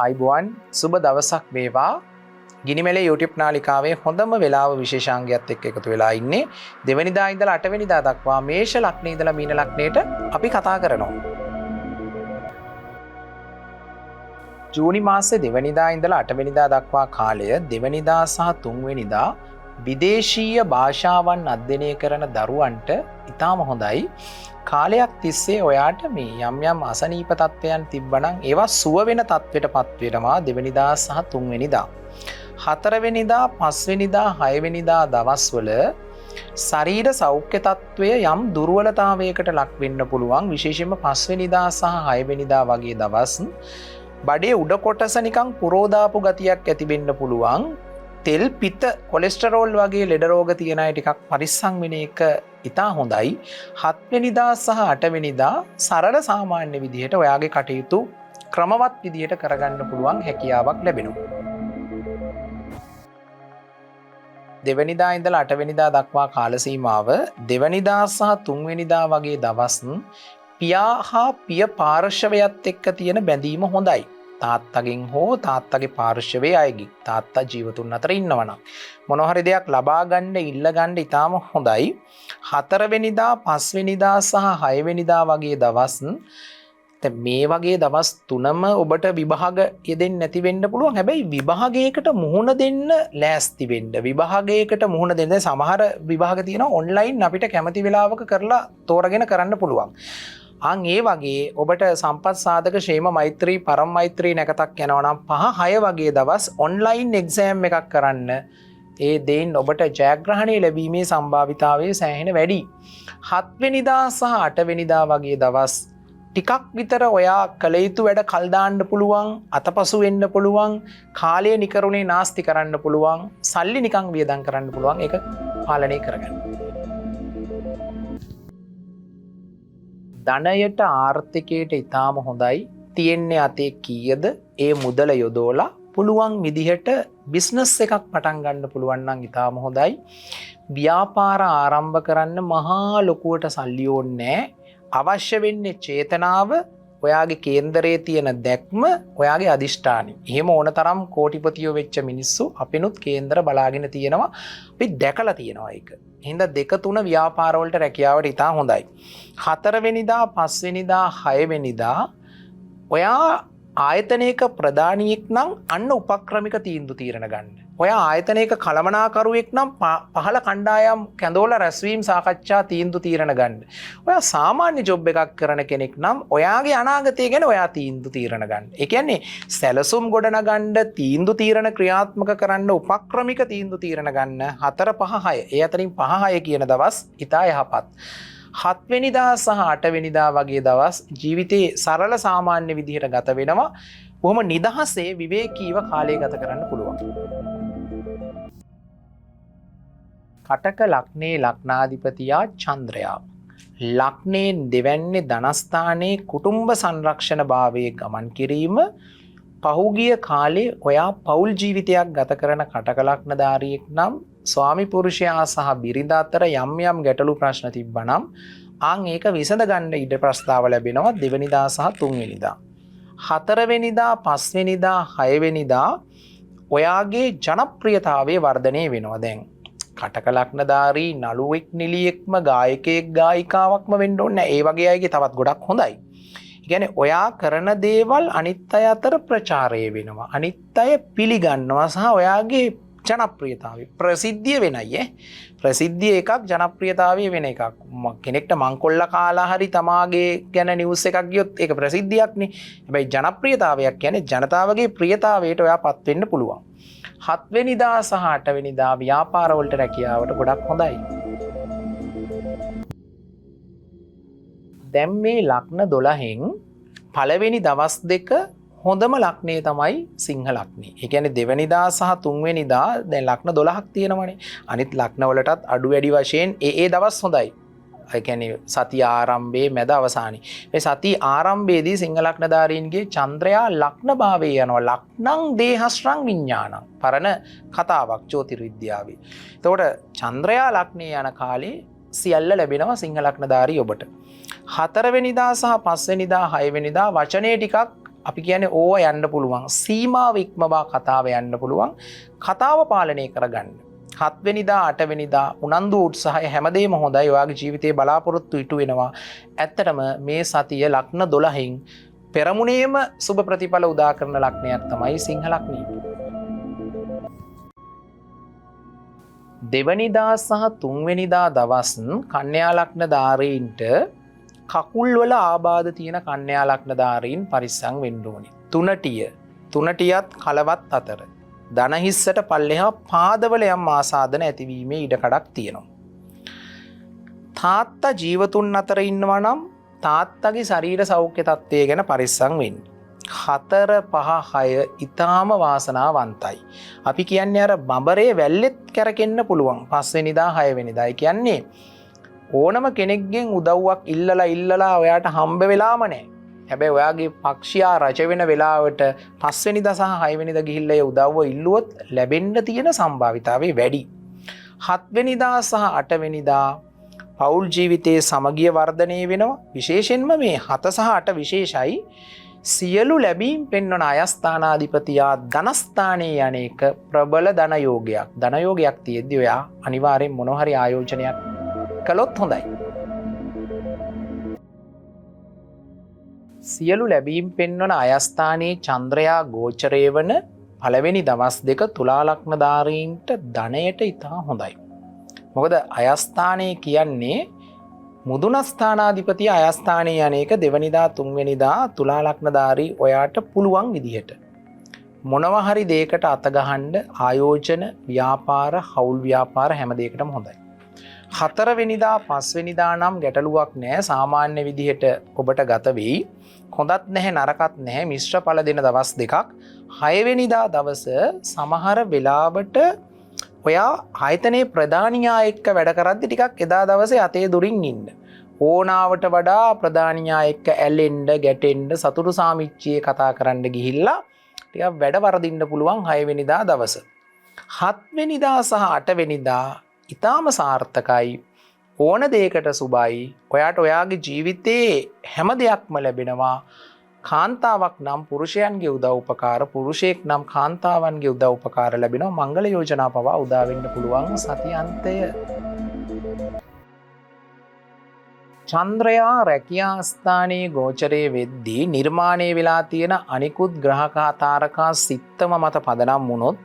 අයිබෝන් සුබ දවසක් වේවා. ගිනිමෙලේ YouTube නාලිකාවේ හොඳම වෙලාව විශේෂාංගයත් එක්ක එකතු වෙලා ඉන්නේ. දෙවනිදා ඉඳලා 8 වෙනිදා දක්වා මේෂ ලග්නේ ඉඳලා මීන ලග්නයට අපි කතා කරනවා. ජූනි මාසේ දෙවනිදා ඉඳලා 8 වෙනිදා දක්වා කාලය දෙවනිදා සහ 3 වෙනිදා විදේශීය භාෂාවන් අධ්‍යයනය කරන දරුවන්ට ඉතාම හොඳයි. කාලයක් තිස්සේ ඔයාට මේ යම් යම් අසනීප තත්ත්වයන් තිබ්බනම් ඒවා සුව වෙන තත්ත්වයටපත් වෙනවා දෙවනිදා සහ 3 වෙනිදා. 4 වෙනිදා 5 වෙනිදා 6 වෙනිදා දවස්වල ශරීර සෞඛ්‍ය තත්ත්වය යම් දුර්වලතාවයකට ලක් වෙන්න පුළුවන්. විශේෂයෙන්ම 5 වෙනිදා සහ 6 වෙනිදා වගේ දවස් බඩේ උඩ කොටස නිකන් පුරෝදාපු ගතියක් ඇති වෙන්න පුළුවන්. තෙල් පිත කොලෙස්ටරෝල් වගේ ලෙඩ රෝග තියෙන අය ටිකක් පරිස්සම් වෙන එක ඉතා හොඳයි. 7 වෙනිදා සහ 8 වෙනිදා සරල සාමාන්‍ය විදිහට ඔයාගේ කටයුතු ක්‍රමවත් විදිහට කරගන්න පුළුවන් හැකියාවක් ලැබෙනවා. දෙවනිදා ඉඳලා 8 වෙනිදා දක්වා කාල සීමාව දෙවනිදා සහ 3 වෙනිදා වගේ දවස් පියා හා පිය පාර්ශවයත් එක්ක තියෙන බැඳීම හොඳයි. තාත්තගෙන් හෝ තාත්තගේ පාර්ශවයේ අයගෙන් තාත්තා ජීවතුන් අතර ඉන්නවනම් මොන හරි දෙයක් ලබා ගන්න ඉල්ල ගන්න ඉතාම හොඳයි. 4 වෙනිදා 5 වෙනිදා සහ 6 වෙනිදා වගේ දවස් මේ වගේ දවස් තුනම ඔබට විභාග යෙදෙන්නේ නැති වෙන්න පුළුවන්. හැබැයි විභාගයකට මුහුණ දෙන්න ලෑස්ති වෙන්න. විභාගයකට මුහුණ දෙන්න සමහර විභාග තියෙනවා ඔන්ලයින් අපිට කැමති වෙලාවක කරලා තෝරගෙන කරන්න පුළුවන්. ඒ වගේ ඔබට සම්පත් සාධක ക്ഷേම මෛත්‍රී පරම මෛත්‍රී නැකතක් යනවා නම් 5-6 වගේ දවස් ඔන්ලයින් එක්සෑම් එකක් කරන්න. ඒ දෙයින් ඔබට ජයග්‍රහණය ලැබීමේ සම්භාවිතාවය සෑහෙන වැඩි. 7 වෙනිදා සහ 8 වෙනිදා වගේ දවස් ටිකක් විතර ඔයා කළ යුතු වැඩ කල් දාන්න පුළුවන්, අතපසු වෙන්න පුළුවන්, කාලය නිකරුණේ නාස්ති කරන්න පුළුවන්, සල්ලි නිකන් වියදම් කරන්න පුළුවන්. ඒක පාලනය කරගන්න. ධනයට ආර්ථිකයට ඉතාම හොඳයි. තියෙන්නේ අතේ කීයද ඒ මුදල යොදවලා පුළුවන් විදිහට බිස්නස් එකක් පටන් ගන්න පුළුවන් නම් ඉතාම හොඳයි. ව්‍යාපාර ආරම්භ කරන්න මහා ලොකුවට සල්ලි ඕනේ නැහැ. අවශ්‍ය වෙන්නේ චේතනාව, ඔයාගේ කේන්දරයේ තියෙන දැක්ම, ඔයාගේ අදිෂ්ඨානය. එහෙම ඕන තරම් කෝටිපතියෝ වෙච්ච මිනිස්සු අපිනුත් කේන්දර බලාගෙන තියෙනවා. අපි දැකලා තියෙනවා ඒක. හින්දා 2-3 ව්‍යාපාරවලට රැකියාවට ඉතා හොඳයි. 4 වෙනිදා 5 වෙනිදා 6 වෙනිදා ඔයා ආයතනයක ප්‍රධානියෙක් නම් අන්න උපක්‍රමික තීන්දුව తీරන ගන්න. ඔයා ආයතනයක කළමනාකරුවෙක් නම් පහළ කණ්ඩායම් කැඳවලා රැස්වීම් සාකච්ඡා තීන්දුව తీරන ගන්න. ඔයා සාමාන්‍ය ජොබ් එකක් කරන කෙනෙක් නම් ඔයාගේ අනාගතය ගැන ඔයා තීන්දුව తీරන ගන්න. ඒ කියන්නේ සැලසුම් ගොඩනගන්න තීන්දුව తీරන ක්‍රියාත්මක කරන්න උපක්‍රමික තීන්දුව తీරන ගන්න 4 5 6. ඒ අතරින් 5 6 කියන දවස් ඉතා යහපත්. 7 වෙනිදා සහ 8 වෙනිදා වගේ දවස් ජීවිතේ සරල සාමාන්‍ය විදිහට ගත වෙනවා. බොහොම නිදහසේ විවේකීව කාලය ගත කරන්න පුළුවන්. කටක ලග්නේ ලග්නාධිපතියා චන්ද්‍රයා. ලග්නයෙන් දෙවැන්නේ ධනස්ථානයේ කුටුම්බ සංරක්ෂණ භාවයේ ගමන් කිරීම පහුගිය කාලේ ඔයා පෞල් ජීවිතයක් ගත කරන කටක ලග්නධාරියෙක් නම් ස්වාමි පුරුෂයා සහ බිරිඳ අතර යම් යම් ගැටලු ප්‍රශ්න තිබ්බනම් ඒක විසඳ ගන්න ඉඩ ප්‍රස්තාව ලැබෙනවා දෙවනිදා සහ 3 වෙනිදා. 4 වෙනිදා 5 වෙනිදා 6 වෙනිදා ඔයාගේ ජනප්‍රියතාවය වර්ධනය වෙනවා. දැන් කටක ලග්නධාරී නළුවෙක් නිලියෙක්ම ගායකයෙක් ගායිකාවක්ම වෙන්න ඕනේ. ඒ වගේ අයගේ තවත් ගොඩක් හොඳයි. කියන්නේ ඔයා කරන දේවල් අනිත් අය අතර ප්‍රචාරය වෙනවා. අනිත් අය පිළිගන්නවා සහ ඔයාගේ ජනප්‍රියතාවය ප්‍රසිද්ධිය වෙනයි. ප්‍රසිද්ධිය එකක්, ජනප්‍රියතාවය වෙන එකක්. කෙනෙක්ට මංකොල්ල කාලා හරි තමාගේ ගැන නිවුස් එකක් ගියොත් ඒක ප්‍රසිද්ධියක්නේ. හැබැයි ජනප්‍රියතාවයක් කියන්නේ ජනතාවගේ ප්‍රියතාවයට ඔයාපත් වෙන්න පුළුවන්. 7 වෙනිදා සහ 8 වෙනිදා ව්‍යාපාරවලට රැකියාවට ගොඩක් හොඳයි. දැන් මේ ලග්න 12න් පළවෙනි දවස් දෙක හොඳම ලග්නේ තමයි සිංහ ලග්නේ. ඒ කියන්නේ දෙවනිදා සහ 3 වෙනිදා දැන් ලග්න 12ක් තියෙනවනේ. අනිත් ලග්න වලටත් අඩු වැඩි වශයෙන් ඒ දවස් හොඳයි. ඒ කියන්නේ සතිය ආරම්භයේ මැද අවසානයේ. මේ සතිය ආරම්භයේදී සිංහ ලග්නධාරීන්ගේ චන්ද්‍රයා ලග්න භාවයේ යනවා. ලග්නං දේහස්රං විඥානං. පරණ කතාවක් ජ්‍යොතිර්විද්‍යාවේ. එතකොට චන්ද්‍රයා ලග්නේ යන කාලේ සියල්ල ලැබෙනවා සිංහ ලග්නධාරී ඔබට. 4 වෙනිදා සහ 5 වෙනිදා 6 වෙනිදා වචනේ ටිකක් අපි කියන්නේ ඕව යන්න පුළුවන්. සීමාව ඉක්මවා කතාව යන්න පුළුවන්. කතාව පාලනය කරගන්න. 7 වෙනිදා 8 වෙනිදා උනන්දු උත්සාහය හැමදේම හොඳයි. ඔයාගේ ජීවිතේ බලාපොරොත්තු ඉටු වෙනවා. ඇත්තටම මේ සතිය ලග්න 12න් පෙරමුණේම සුබ ප්‍රතිඵල උදා කරන ලග්නයක් තමයි සිංහ ලග්නය. දෙවනිදා සහ තුන්වෙනිදා දවස් කන්‍යා ලග්න ධාරීන්ට කකුල් වල ආබාධ තියෙන කන්‍යා ලග්න ධාරීන් පරිස්සම් වෙන්න ඕනේ. තුනටියත් කලවත් අතර දනහිස්සට පල්ලෙහා පාදවල යම් ආසාදන ඇතිවීමේ ඉඩකඩක් තියෙනවා. තාත්තා ජීවතුන් අතර ඉන්නවා නම් තාත්තගේ ශරීර සෞඛ්‍ය තත්ත්වය ගැන පරිස්සම් වෙන්න. 4, 5, 6 ඊටාම වාසනාවන්තයි. අපි කියන්නේ අර බඹරේ වැල්ලෙත් කැරකෙන්න පුළුවන් 5 වෙනිදා 6 වෙනිදා. ඒ කියන්නේ ඕනම කෙනෙක්ගෙන් උදව්වක් ඉල්ලලා ඔයාට හම්බ වෙලාම නැහැ. හැබැයි ඔයාගේ පක්ෂියා රජ වෙන වෙලාවට 5 වෙනිදා සහ 6 වෙනිදා ගිහිල්ලා ඒ උදව්ව ඉල්ලුවොත් ලැබෙන්න තියෙන සම්භාවිතාවය වැඩි. 7 වෙනිදා සහ 8 වෙනිදා පෞල් ජීවිතයේ සමගිය වර්ධනය වෙනවා. විශේෂයෙන්ම මේ 7 සහ 8 විශේෂයි. සියලු ලැබීම් පෙන්වන අයස්ථානාධිපතියා ධනස්ථානයේ යන්නේක ප්‍රබල ධන යෝගයක්. ධන යෝගයක් තියෙද්දි ඔයා අනිවාර්යෙන් මොන හරි ආයෝජනයක් කළොත් හොඳයි. සියලු ලැබීම් පෙන්වන අයස්ථානයේ චන්ද්‍රයා ගෝචරය වන පළවෙනි දවස් දෙක තුලා ලග්න ධාරීන්ට ධනයට ඉතා හොඳයි. මොකද අයස්ථානයේ කියන්නේ මුදුන ස්ථානාධිපතිය අයස්ථානයේ අනේක දෙවනිදා තුන්වෙනිදා තුලා ලග්නධාරී ඔයාට පුළුවන් විදිහට මොනවා හරි දෙයකට අත ගහන්න ආයෝජන ව්‍යාපාර හවුල් ව්‍යාපාර හැම දෙයකටම හොඳයි. 4 වෙනිදා 5 වෙනිදා නම් ගැටලුවක් නැහැ. සාමාන්‍ය විදිහට ඔබට ගත වෙයි. හොඳත් නැහැ නරකත් නැහැ මිශ්‍ර ඵල දෙන දවස් දෙකක්. 6 වෙනිදා දවස සමහර වෙලාවට ඔයා ආයතනයේ ප්‍රධානියා එක්ක වැඩ කරද්දි ටිකක් එදා දවසේ අතේ දුරින් ඉන්න. ඕනාවට වඩා ප්‍රධානියා එක්ක ඇලෙන්න, ගැටෙන්න, සතුටු සාමිච්චියේ කතා කරන්න ගිහිල්ලා ටිකක් වැඩ වරදින්න පුළුවන් 6 වෙනිදා දවස. 7 වෙනිදා සහ 8 වෙනිදා ඊටාම සාර්ථකයි. ඕන දෙයකට සුබයි. ඔයාට ඔයාගේ ජීවිතේ හැම දෙයක්ම ලැබෙනවා. කාන්තාවක් නම් පුරුෂයන්ගේ උදව් උපකාර, පුරුෂයෙක් නම් කාන්තාවන්ගේ උදව් උපකාර ලැබෙනවා. මංගල යෝජනා පවා උදා වෙන්න පුළුවන් සතියන්තය. චන්ද්‍රයා රැකියා ස්ථානයේ ගෝචරයේ වෙද්දී නිර්මාණය වෙලා තියෙන අනිකුත් ග්‍රහකා තාරකා සිත්තම මත පදනම් වුණොත්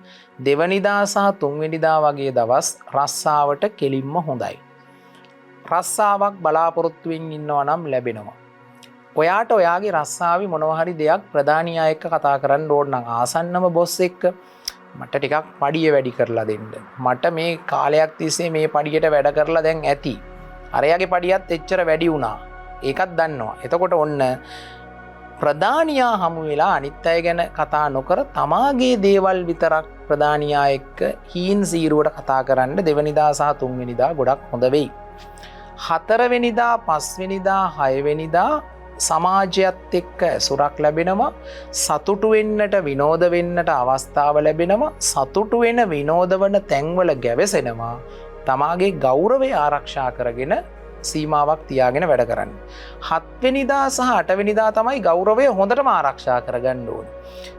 දෙවනිදා සහ තුන්වෙනිදා වගේ දවස් රස්සාවට කෙලින්ම හොඳයි. රස්සාවක් බලාපොරොත්තුවෙන් ඉන්නවා නම් ලැබෙනවා. ඔයාට ඔයාගේ රස්සාවේ මොනවා හරි දෙයක් ප්‍රධානියා එක්ක කතා කරන්න ඕන නම් ආසන්නම බොස් එක්ක මට ටිකක් පඩිය වැඩි කරලා දෙන්න. මට මේ කාලයක් තිස්සේ මේ පඩියට වැඩ කරලා දැන් ඇති. අරයාගේ පඩියත් එච්චර වැඩි වුණා. ඒකත් දන්නවා. එතකොට ඔන්න ප්‍රධානියා හමු වෙලා අනිත් අය ගැන කතා නොකර තමාගේ දේවල් විතරක් ප්‍රධානියා එක්ක හීන් සීරුවට කතා කරන්න දෙවනිදා සහ තුන්වෙනිදා ගොඩක් හොඳ වෙයි. 4 වෙනිදා 5 වෙනිදා 6 වෙනිදා සමාජයත් එක්ක ඇසුරක් ලැබෙනවා. සතුටු වෙන්නට විනෝද වෙන්නට අවස්ථාව ලැබෙනවා. සතුටු වෙන විනෝද වන තැන්වල ගැවසෙනවා. තමාගේ ගෞරවය ආරක්ෂා කරගෙන සීමාවක් තියාගෙන වැඩ කරන්න. 7 වෙනිදා සහ 8 වෙනිදා තමයි ගෞරවය හොඳටම ආරක්ෂා කරගන්න ඕනේ.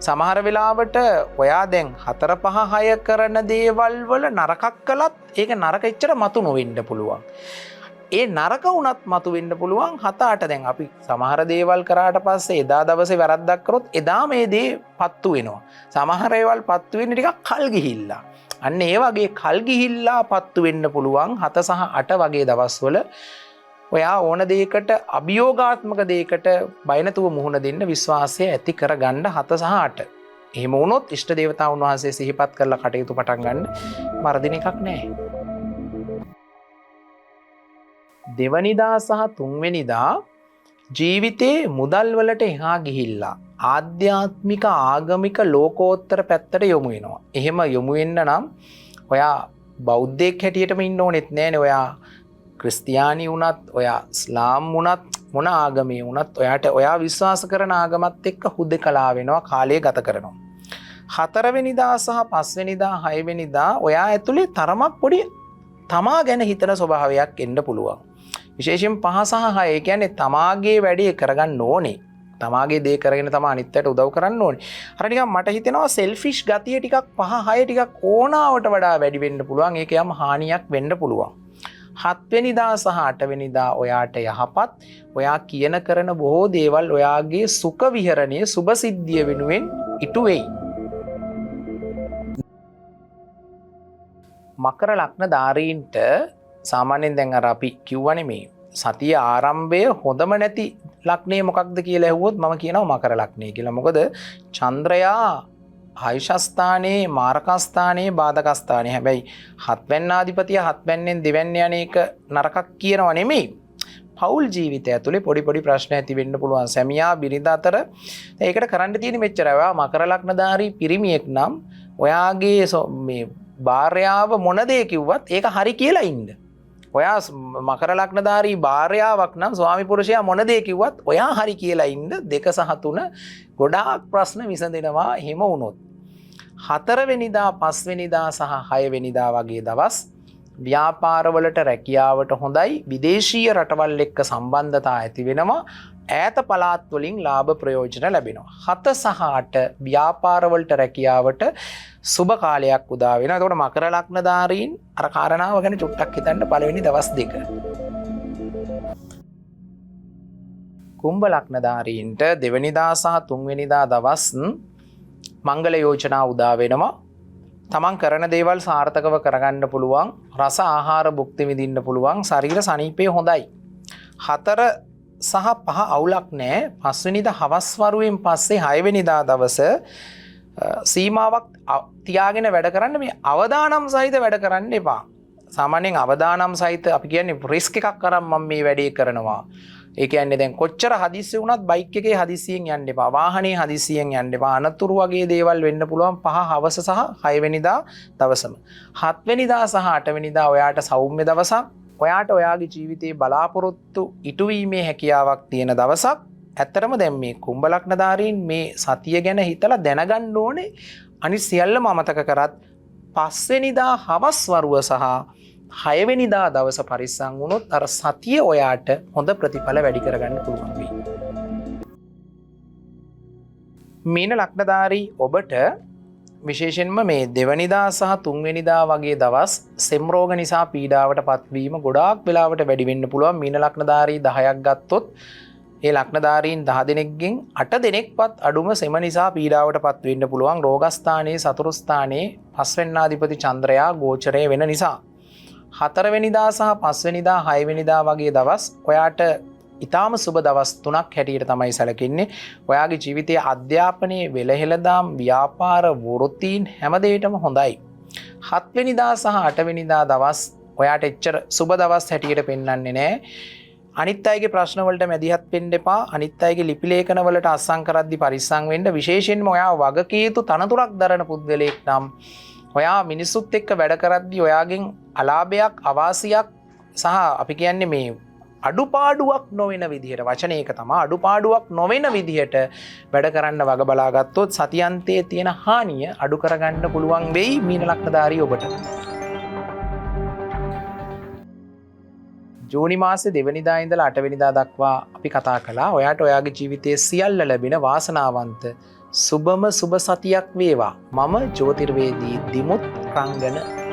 සමහර වෙලාවට ඔයා දැන් 4 5 6 කරන දේවල් වල නරකක් කළත් ඒක නරක එච්චර මතු නොවෙන්න පුළුවන්. ඒ නරක වුණත් මතු වෙන්න පුළුවන් 7 8 දැන් අපි සමහර දේවල් කරාට පස්සේ එදා දවසේ වැරද්දක් කරොත් එදා මේ දේ පත්තු වෙනවා. සමහර ඒවල් පත්තු වෙන්නේ ටිකක් කල් ගිහිල්ලා. අන්න ඒ වගේ කල් ගිහිල්ලා පත්තු වෙන්න පුළුවන් 7 සහ 8 වගේ දවස්වල ඔයා ඕන දෙයකට අභියෝගාත්මක දෙයකට බය නැතුව මුහුණ දෙන්න විශ්වාසය ඇති කරගන්න 7 සහ 8. එහෙම වුණොත් ඉෂ්ට දේවතාවුන් වහන්සේ සිහිපත් කරලා කටයුතු පටන් ගන්න වරදින එකක් නැහැ. දෙවනිදා සහ තුන්වෙනිදා ජීවිතේ මුදල් වලට එහා ගිහිල්ලා ආධ්‍යාත්මික ආගමික ලෝකෝත්තර පැත්තට යොමු වෙනවා. එහෙම යොමු වෙන්න නම් ඔයා බෞද්ධයෙක් හැටියටම ඉන්න ඕනෙත් නෑනේ. ඔයා ක්‍රිස්තියානි වුණත්, ඔයා ඉස්ලාම් වුණත්, මොන ආගමේ වුණත් ඔයාට ඔයා විශ්වාස කරන ආගමත් එක්ක හුදෙකලා වෙනවා, කාලය ගත කරනවා. 4 වෙනිදා සහ 5 වෙනිදා 6 වෙනිදා ඔයා ඇතුලේ තරමක් පොඩි තමා ගැන හිතන ස්වභාවයක් එන්න පුළුවන්. විශේෂයෙන් 5 සහ 6 කියන්නේ තමාගේ වැඩේ කරගන්න ඕනේ. තමාගේ දේ කරගෙන තමයි අනිත් අයට උදව් කරන්න ඕනේ. අර නිකන් මට හිතෙනවා සෙල්ෆිෂ් ගතිය ටිකක් 5 6 ටිකක් ඕනාවට වඩා වැඩි වෙන්න පුළුවන්. ඒක යම් හානියක් වෙන්න පුළුවන්. 7 වෙනිදා සහ 8 වෙනිදා ඔයාට යහපත්. ඔයා කියන කරන බොහෝ දේවල් ඔයාගේ සුඛ විහරණයේ සුභ සිද්ධිය වෙනුවෙන් ඉටු වෙයි. මකර ලග්න ධාරීන්ට සාමාන්‍යයෙන් දැන් අර අපි කියවනේ මේ සතිය ආරම්භය හොඳම නැති ලග්නේ මොකක්ද කියලා ඇහුවොත් මම කියනවා මකර ලග්නේ කියලා. මොකද චන්ද්‍රයා ආයුෂස්ථානයේ මාරකස්ථානයේ බාධකස්ථානයේ හැබැයි 7 වෙන්නාධිපතිය 7 වෙන්නෙන් දෙවැන්න යන එක නරකක් කියනව නෙමෙයි. පෞල් ජීවිතය ඇතුලේ පොඩි ප්‍රශ්න ඇති වෙන්න පුළුවන්. සැමියා බිරිඳ අතර ඒකට කරන්න තියෙන්නේ මෙච්චරයි. ඔයා මකර ලග්නධාරී පිරිමියෙක් නම් ඔයාගේ මේ භාර්යාව මොන දේ කිව්වත් ඒක හරි කියලා ඉන්න. ඔයා මකර ලග්නධාරී භාර්යාවක් නම් ස්වාමි පුරුෂයා මොන දේ කිව්වත් ඔයා හරි කියලා ඉන්න. 2 සහ 3 ගොඩාක් ප්‍රශ්න විසඳෙනවා එහෙම වුණොත්. 4 වෙනිදා 5 වෙනිදා සහ 6 වෙනිදා වගේ දවස් ව්‍යාපාරවලට රැකියාවට හොඳයි. විදේශීය රටවල් එක්ක සම්බන්ධතා ඇති වෙනවා. ඈත පළාත් වලින් ලාභ ප්‍රයෝජන ලැබෙනවා. 7 සහ 8 ව්‍යාපාරවලට රැකියාවට සුබ කාලයක් උදා වෙනවා. එතකොට මකර ලග්නධාරීන් අර කාරණාව ගැන චුට්ටක් හිතන්න පළවෙනි දවස් 2. කුම්භ ලග්නධාරීන්ට දෙවෙනිදා සහ 3 වෙනිදා දවස් මංගල යෝජනා උදා වෙනවා. තමන් කරන දේවල් සාර්ථකව කරගන්න පුළුවන්. රස ආහාර භුක්ති විඳින්න පුළුවන්. ශරීර සනීපේ හොඳයි. 4 සහ 5 අවුලක් නැහැ. 5 වෙනිදා හවස් වරුවෙන් පස්සේ 6 වෙනිදා දවස සීමාවක් තියාගෙන වැඩ කරන්න. මේ අවදානම් සහිත වැඩ කරන්න එපා. සාමාන්‍යයෙන් අවදානම් සහිත අපි කියන්නේ රිස්ක් එකක් අරන් මම මේ වැඩේ කරනවා. ඒ කියන්නේ දැන් කොච්චර හදිස්සි වුණත් බයික් එකේ හදිස්සියෙන් යන්න එපා. වාහනේ හදිස්සියෙන් යන්න එපා. අනතුරු වගේ දේවල් වෙන්න පුළුවන් 5 හවස සහ 6 වෙනිදා දවසම. 7 වෙනිදා සහ 8 වෙනිදා ඔයාට සෞම්‍ය දවසක්. ඔයාට ඔයාගේ ජීවිතයේ බලාපොරොත්තු ඉටුවීමේ හැකියාවක් තියෙන දවසක්. ඇත්තටම දැන් මේ කුම්භ ලග්නධාරීන් මේ සතිය ගැන හිතලා දැනගන්න ඕනේ. අනිත් සියල්ලම අමතක කරත් 5 වෙනිදා හවස් වරුව සහ 6 වෙනිදා දවස පරිස්සම් වුණොත් අර සතිය ඔයාට හොඳ ප්‍රතිඵල වැඩි කරගන්න පුළුවන් වෙයි. මීන ලග්නධාරී ඔබට විශේෂයෙන්ම මේ දෙවනිදා සහ 3 වෙනිදා වගේ දවස් සෙම් රෝග නිසා පීඩාවට පත්වීම ගොඩාක් වෙලාවට වැඩි වෙන්න පුළුවන්. මීන ලග්නධාරී 10ක් ගත්තොත් ඒ ලග්නධාරීන් 10 දෙනෙක්ගෙන් 8 දෙනෙක්වත් අඩුම සෙම නිසා පීඩාවට පත් වෙන්න පුළුවන්. රෝගස්ථානයේ සතුරු ස්ථානයේ 5 වෙනිදාධිපති චන්ද්‍රයා ගෝචරය වෙන නිසා. 4 වෙනිදා සහ 5 වෙනිදා 6 වෙනිදා වගේ දවස් ඔයාට ඊටාම සුබ දවස් 3ක් හැටියට තමයි සැලකෙන්නේ. ඔයාගේ ජීවිතයේ අධ්‍යාපනයේ වෙලහෙළදාම් ව්‍යාපාර වෘත්තීන් හැම දෙයකම හොඳයි. 7 වෙනිදා සහ 8 වෙනිදා දවස් ඔයාට එච්චර සුබ දවස් හැටියට පෙන්වන්නේ නැහැ. අනිත් අයගේ ප්‍රශ්න වලට මැදිහත් වෙන්න එපා. අනිත් අයගේ ලිපි ලේඛන වලට අස්සම් කරද්දී පරිස්සම් වෙන්න. විශේෂයෙන්ම ඔයා වගකීතු තනතුරක් දරන පුද්ගලයෙක් නම් ඔයා මිනිස්සුත් එක්ක වැඩ කරද්දී ඔයාගෙන් අලාභයක් අවාසියක් සහ අපි කියන්නේ මේ අඩුපාඩුවක් නොවන විදිහට වචනයක තමයි අඩුපාඩුවක් නොවන විදිහට වැඩ කරන්න වග බලා ගත්තොත් සතියන්තයේ තියෙන හානිය අඩු කරගන්න පුළුවන් වෙයි මීන ලග්නධාරී ඔබට. ජූනි මාසේ 2 වෙනිදා ඉඳලා 8 වෙනිදා දක්වා අපි කතා කළා. ඔයාට ඔයාගේ ජීවිතයේ සියල්ල ලැබෙන වාසනාවන්ත සුබම සුබ සතියක් වේවා. මම ජ්‍යොතිර්වේදී දිමුත් රංගන